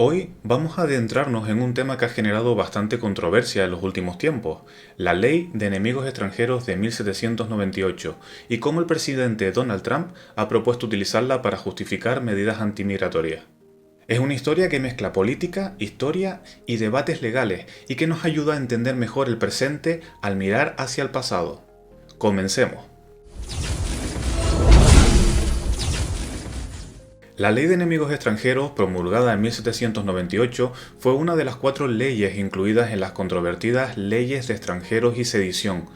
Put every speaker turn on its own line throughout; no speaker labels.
Hoy vamos a adentrarnos en un tema que ha generado bastante controversia en los últimos tiempos, la Ley de Enemigos Extranjeros de 1798, y cómo el presidente Donald Trump ha propuesto utilizarla para justificar medidas antimigratorias. Es una historia que mezcla política, historia y debates legales y que nos ayuda a entender mejor el presente al mirar hacia el pasado. Comencemos. La Ley de Enemigos Extranjeros, promulgada en 1798, fue una de las 4 leyes incluidas en las controvertidas Leyes de Extranjeros y Sedición,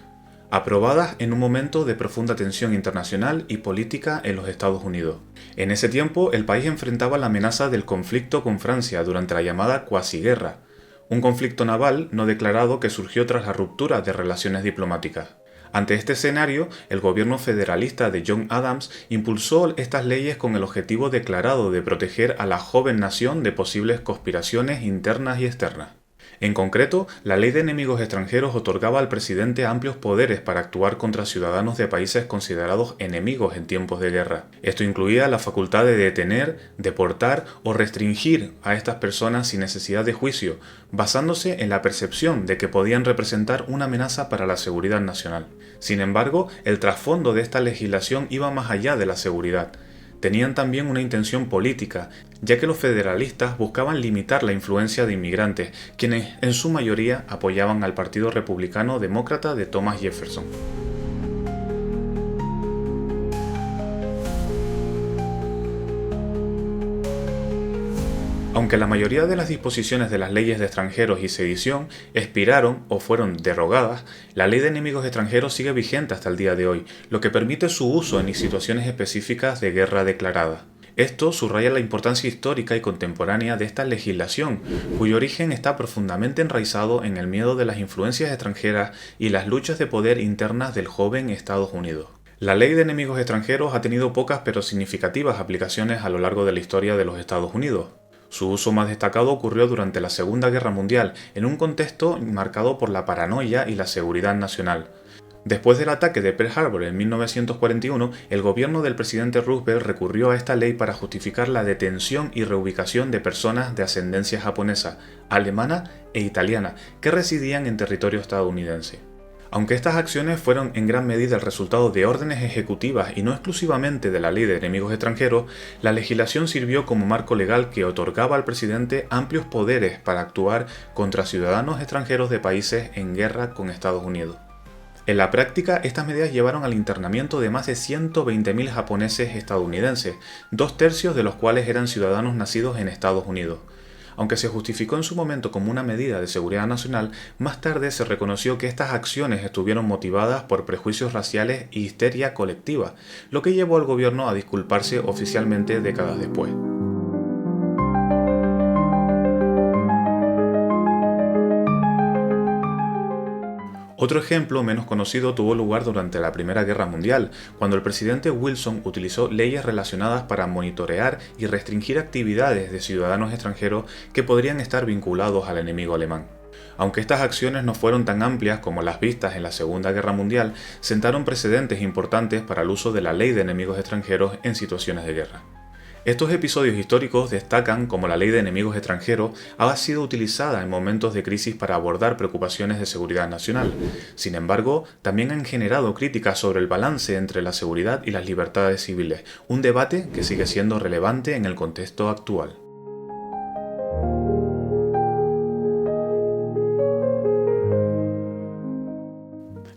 aprobadas en un momento de profunda tensión internacional y política en los Estados Unidos. En ese tiempo, el país enfrentaba la amenaza del conflicto con Francia durante la llamada cuasiguerra, un conflicto naval no declarado que surgió tras la ruptura de relaciones diplomáticas. Ante este escenario, el gobierno federalista de John Adams impulsó estas leyes con el objetivo declarado de proteger a la joven nación de posibles conspiraciones internas y externas. En concreto, la Ley de Enemigos Extranjeros otorgaba al presidente amplios poderes para actuar contra ciudadanos de países considerados enemigos en tiempos de guerra. Esto incluía la facultad de detener, deportar o restringir a estas personas sin necesidad de juicio, basándose en la percepción de que podían representar una amenaza para la seguridad nacional. Sin embargo, el trasfondo de esta legislación iba más allá de la seguridad. Tenían también una intención política, ya que los federalistas buscaban limitar la influencia de inmigrantes, quienes en su mayoría apoyaban al Partido Republicano Demócrata de Thomas Jefferson. Aunque la mayoría de las disposiciones de las leyes de extranjeros y sedición expiraron o fueron derogadas, la Ley de Enemigos Extranjeros sigue vigente hasta el día de hoy, lo que permite su uso en situaciones específicas de guerra declarada. Esto subraya la importancia histórica y contemporánea de esta legislación, cuyo origen está profundamente enraizado en el miedo de las influencias extranjeras y las luchas de poder internas del joven Estados Unidos. La Ley de Enemigos Extranjeros ha tenido pocas pero significativas aplicaciones a lo largo de la historia de los Estados Unidos. Su uso más destacado ocurrió durante la Segunda Guerra Mundial, en un contexto marcado por la paranoia y la seguridad nacional. Después del ataque de Pearl Harbor en 1941, el gobierno del presidente Roosevelt recurrió a esta ley para justificar la detención y reubicación de personas de ascendencia japonesa, alemana e italiana que residían en territorio estadounidense. Aunque estas acciones fueron en gran medida el resultado de órdenes ejecutivas y no exclusivamente de la Ley de Enemigos Extranjeros, la legislación sirvió como marco legal que otorgaba al presidente amplios poderes para actuar contra ciudadanos extranjeros de países en guerra con Estados Unidos. En la práctica, estas medidas llevaron al internamiento de más de 120.000 japoneses estadounidenses, 2/3 de los cuales eran ciudadanos nacidos en Estados Unidos. Aunque se justificó en su momento como una medida de seguridad nacional, más tarde se reconoció que estas acciones estuvieron motivadas por prejuicios raciales y histeria colectiva, lo que llevó al gobierno a disculparse oficialmente décadas después. Otro ejemplo menos conocido tuvo lugar durante la Primera Guerra Mundial, cuando el presidente Wilson utilizó leyes relacionadas para monitorear y restringir actividades de ciudadanos extranjeros que podrían estar vinculados al enemigo alemán. Aunque estas acciones no fueron tan amplias como las vistas en la Segunda Guerra Mundial, sentaron precedentes importantes para el uso de la Ley de Enemigos Extranjeros en situaciones de guerra. Estos episodios históricos destacan cómo la Ley de Enemigos Extranjeros ha sido utilizada en momentos de crisis para abordar preocupaciones de seguridad nacional. Sin embargo, también han generado críticas sobre el balance entre la seguridad y las libertades civiles, un debate que sigue siendo relevante en el contexto actual.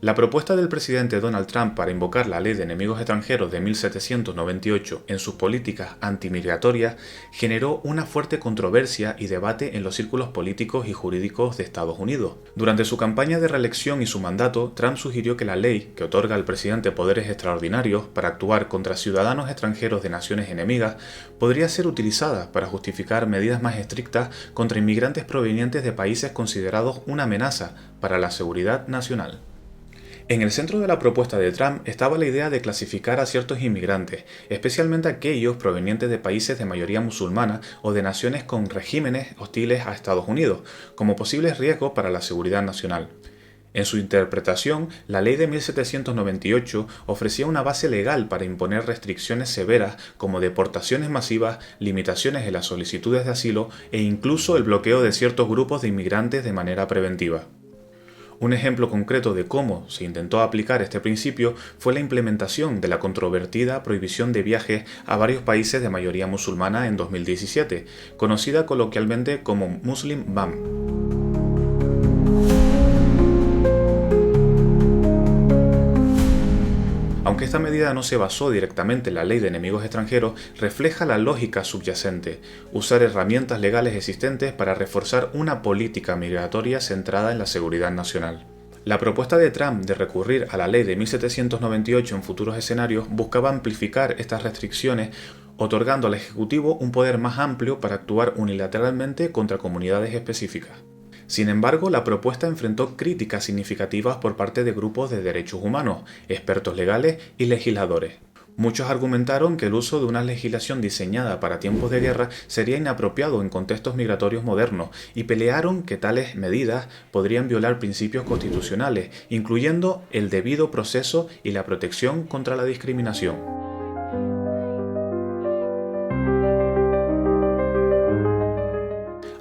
La propuesta del presidente Donald Trump para invocar la Ley de Enemigos Extranjeros de 1798 en sus políticas antimigratorias generó una fuerte controversia y debate en los círculos políticos y jurídicos de Estados Unidos. Durante su campaña de reelección y su mandato, Trump sugirió que la ley, que otorga al presidente poderes extraordinarios para actuar contra ciudadanos extranjeros de naciones enemigas, podría ser utilizada para justificar medidas más estrictas contra inmigrantes provenientes de países considerados una amenaza para la seguridad nacional. En el centro de la propuesta de Trump estaba la idea de clasificar a ciertos inmigrantes, especialmente aquellos provenientes de países de mayoría musulmana o de naciones con regímenes hostiles a Estados Unidos, como posibles riesgos para la seguridad nacional. En su interpretación, la ley de 1798 ofrecía una base legal para imponer restricciones severas como deportaciones masivas, limitaciones en las solicitudes de asilo e incluso el bloqueo de ciertos grupos de inmigrantes de manera preventiva. Un ejemplo concreto de cómo se intentó aplicar este principio fue la implementación de la controvertida prohibición de viajes a varios países de mayoría musulmana en 2017, conocida coloquialmente como Muslim Ban. Aunque esta medida no se basó directamente en la ley de enemigos extranjeros, refleja la lógica subyacente: usar herramientas legales existentes para reforzar una política migratoria centrada en la seguridad nacional. La propuesta de Trump de recurrir a la ley de 1798 en futuros escenarios buscaba amplificar estas restricciones, otorgando al Ejecutivo un poder más amplio para actuar unilateralmente contra comunidades específicas. Sin embargo, la propuesta enfrentó críticas significativas por parte de grupos de derechos humanos, expertos legales y legisladores. Muchos argumentaron que el uso de una legislación diseñada para tiempos de guerra sería inapropiado en contextos migratorios modernos y pelearon que tales medidas podrían violar principios constitucionales, incluyendo el debido proceso y la protección contra la discriminación.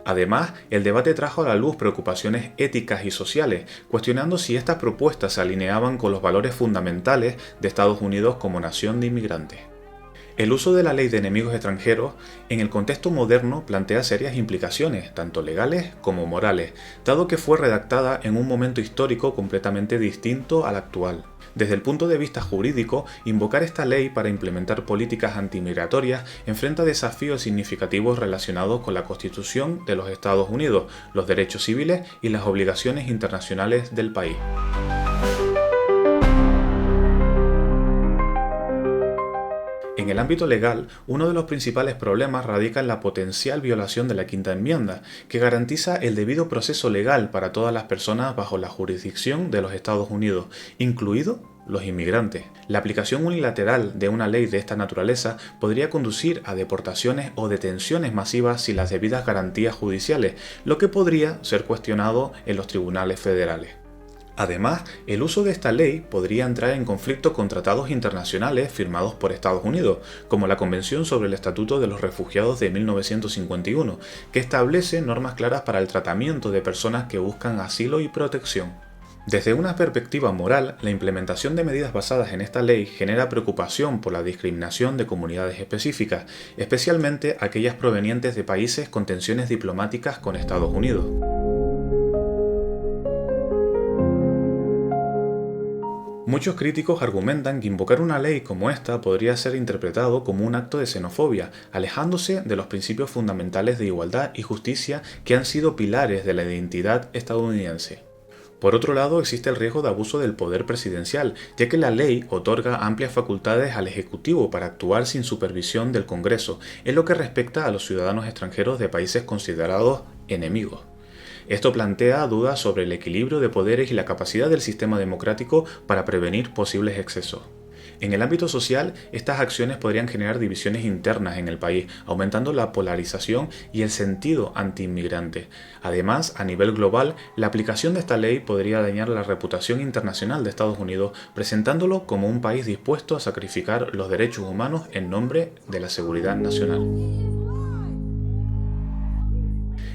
Además, el debate trajo a la luz preocupaciones éticas y sociales, cuestionando si estas propuestas se alineaban con los valores fundamentales de Estados Unidos como nación de inmigrantes. El uso de la ley de enemigos extranjeros en el contexto moderno plantea serias implicaciones, tanto legales como morales, dado que fue redactada en un momento histórico completamente distinto al actual. Desde el punto de vista jurídico, invocar esta ley para implementar políticas antimigratorias enfrenta desafíos significativos relacionados con la Constitución de los Estados Unidos, los derechos civiles y las obligaciones internacionales del país. En el ámbito legal, uno de los principales problemas radica en la potencial violación de la Quinta Enmienda, que garantiza el debido proceso legal para todas las personas bajo la jurisdicción de los Estados Unidos, incluidos los inmigrantes. La aplicación unilateral de una ley de esta naturaleza podría conducir a deportaciones o detenciones masivas sin las debidas garantías judiciales, lo que podría ser cuestionado en los tribunales federales. Además, el uso de esta ley podría entrar en conflicto con tratados internacionales firmados por Estados Unidos, como la Convención sobre el Estatuto de los Refugiados de 1951, que establece normas claras para el tratamiento de personas que buscan asilo y protección. Desde una perspectiva moral, la implementación de medidas basadas en esta ley genera preocupación por la discriminación de comunidades específicas, especialmente aquellas provenientes de países con tensiones diplomáticas con Estados Unidos. Muchos críticos argumentan que invocar una ley como esta podría ser interpretado como un acto de xenofobia, alejándose de los principios fundamentales de igualdad y justicia que han sido pilares de la identidad estadounidense. Por otro lado, existe el riesgo de abuso del poder presidencial, ya que la ley otorga amplias facultades al Ejecutivo para actuar sin supervisión del Congreso, en lo que respecta a los ciudadanos extranjeros de países considerados enemigos. Esto plantea dudas sobre el equilibrio de poderes y la capacidad del sistema democrático para prevenir posibles excesos. En el ámbito social, estas acciones podrían generar divisiones internas en el país, aumentando la polarización y el sentido antiinmigrante. Además, a nivel global, la aplicación de esta ley podría dañar la reputación internacional de Estados Unidos, presentándolo como un país dispuesto a sacrificar los derechos humanos en nombre de la seguridad nacional.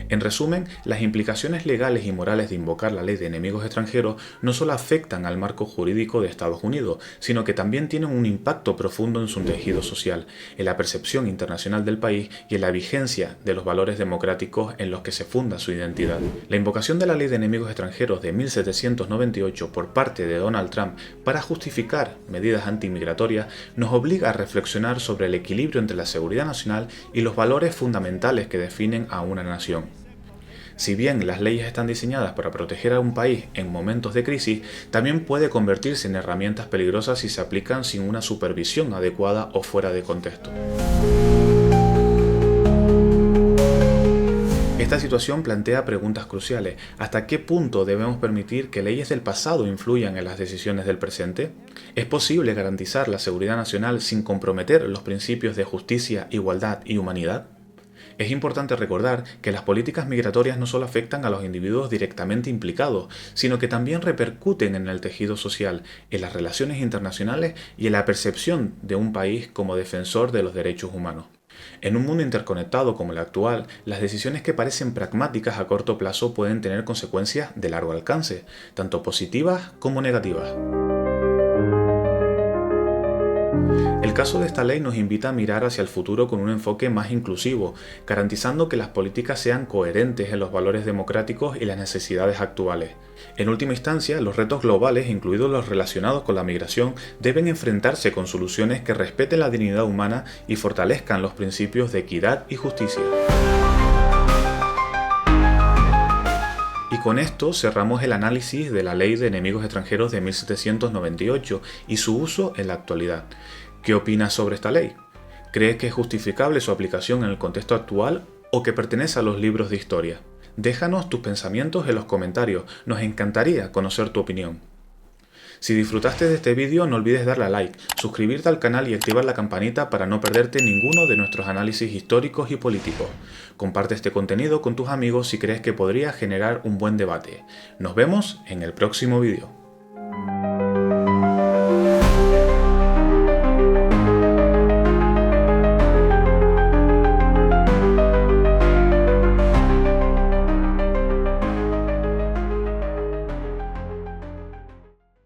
En resumen, las implicaciones legales y morales de invocar la ley de enemigos extranjeros no solo afectan al marco jurídico de Estados Unidos, sino que también tienen un impacto profundo en su tejido social, en la percepción internacional del país y en la vigencia de los valores democráticos en los que se funda su identidad. La invocación de la ley de enemigos extranjeros de 1798 por parte de Donald Trump para justificar medidas antimigratorias nos obliga a reflexionar sobre el equilibrio entre la seguridad nacional y los valores fundamentales que definen a una nación. Si bien las leyes están diseñadas para proteger a un país en momentos de crisis, también puede convertirse en herramientas peligrosas si se aplican sin una supervisión adecuada o fuera de contexto. Esta situación plantea preguntas cruciales. ¿Hasta qué punto debemos permitir que leyes del pasado influyan en las decisiones del presente? ¿Es posible garantizar la seguridad nacional sin comprometer los principios de justicia, igualdad y humanidad? Es importante recordar que las políticas migratorias no solo afectan a los individuos directamente implicados, sino que también repercuten en el tejido social, en las relaciones internacionales y en la percepción de un país como defensor de los derechos humanos. En un mundo interconectado como el actual, las decisiones que parecen pragmáticas a corto plazo pueden tener consecuencias de largo alcance, tanto positivas como negativas. El caso de esta ley nos invita a mirar hacia el futuro con un enfoque más inclusivo, garantizando que las políticas sean coherentes en los valores democráticos y las necesidades actuales. En última instancia, los retos globales, incluidos los relacionados con la migración, deben enfrentarse con soluciones que respeten la dignidad humana y fortalezcan los principios de equidad y justicia. Y con esto cerramos el análisis de la Ley de Enemigos Extranjeros de 1798 y su uso en la actualidad. ¿Qué opinas sobre esta ley? ¿Crees que es justificable su aplicación en el contexto actual o que pertenece a los libros de historia? Déjanos tus pensamientos en los comentarios, nos encantaría conocer tu opinión. Si disfrutaste de este vídeo no olvides darle a like, suscribirte al canal y activar la campanita para no perderte ninguno de nuestros análisis históricos y políticos. Comparte este contenido con tus amigos si crees que podría generar un buen debate. Nos vemos en el próximo vídeo.